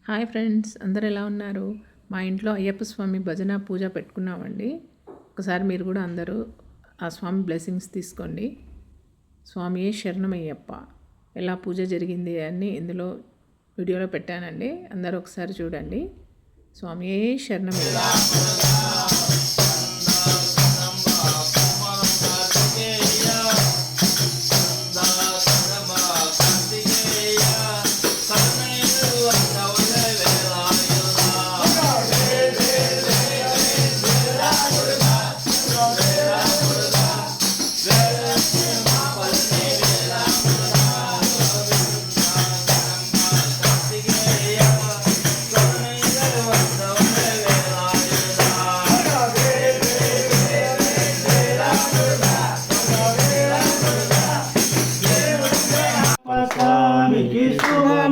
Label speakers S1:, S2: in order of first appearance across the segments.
S1: Hi friends, అందరు ఎలా ఉన్నారు? మా ఇంట్లో అయ్యప్ప స్వామి భజన పూజ పెట్టుకున్నామండి. ఒకసారి మీరు కూడా అందరూ ఆ స్వామి బ్లెస్సింగ్స్ తీసుకోండి. స్వామియే శరణమయ్యప్ప ఎలా పూజ జరిగింది అని ఇందులో వీడియోలో పెట్టానండి. అందరూ ఒకసారి చూడండి. స్వామియే శరణమయ్యప్ప.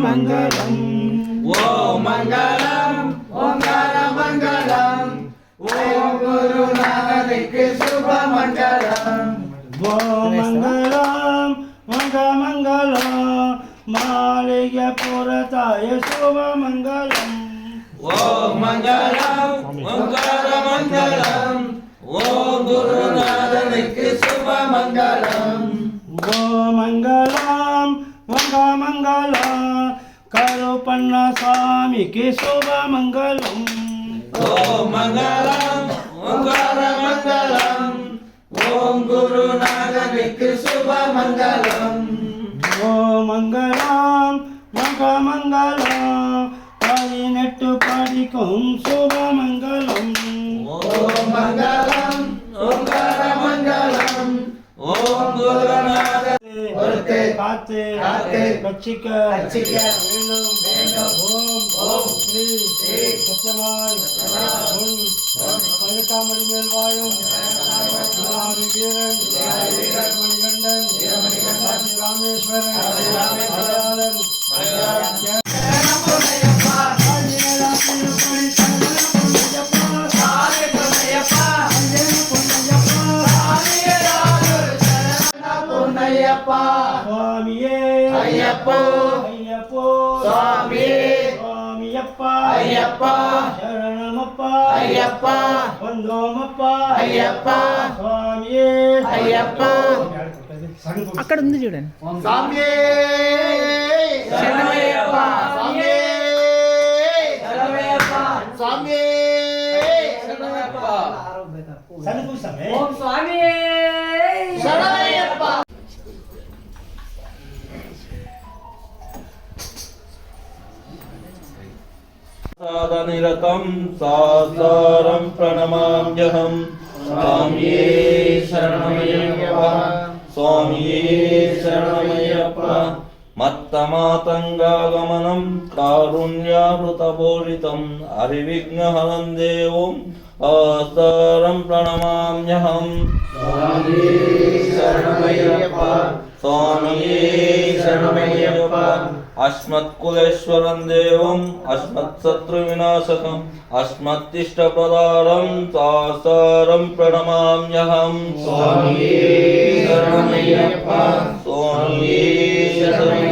S2: మంగళం ఓం మంగళం ఓంకార మంగళం ఓం గురునానక్ శుభ మంగళం ఓం మంగళం మంగళం మాలిక పురతాయ శుభ మంగళం ఓం మంగళం ఓంకార మంగళం ఓం గురునానక్ శుభ మంగళం ఓం మంగళం మంగళ కరుపన్న స్వామికి శుభ మంగళం ఓం మంగళం ఓంకార మంగళం ఓం గురునానక్ శుభ మంగళం ఓం మంగళం మంగళ పడినట్టు పడికొం శుభ మంగళం ఓం మంగళం ఓంకార మంగళం ఓం గురునానక్ காத்து கட்சிக்க வேண்டும் ஓம் ஸ்ரீ சத்யமாய் பதினெட்டாம் மேல் வாழும் வீரன் மணிகண்டன் ராமேஸ்வரன் சுவாமியே ஐயப்போ ஐயப்போ சுவாமியே சுவாமியப்பா ஐயப்பா சரணமப்பா ஐயப்பா வந்தோமப்பா ஐயப்பா சுவாமியே ஐயப்பா
S1: అక్కడ ఉంది చూడండి.
S2: స్వామియే శరణమయ్యప్పా స్వామియే శరణమయ్యప్పా స్వామియే శరణమయ్యప్పా సన్నిపుసమే ఓం స్వామియే శరణమయ్యప్పా
S3: నిరతం సాసారం ప్రణమామ్యహం స్వామియే శరణమయ్యప్ప స్వామియే శరణమయ్యప్ప మత్తమాతంగాగమనం కారుణ్యామృతపూరితం హరివిఘ్నహరం దేవం సాసారం ప్రణమామ్యహం స్వామియే శరణమయ్యప్ప స్వామియే శరణమయ్యప్ప అస్మత్కులేశ్వరం దేవం అస్మత్శత్రువినాశకం అస్మత్తిష్టప్రదారం సాసారం ప్రణమామ్యహం స్వామియే శరణమయ్యప్ప స్వామియే శరణమయ్యప్ప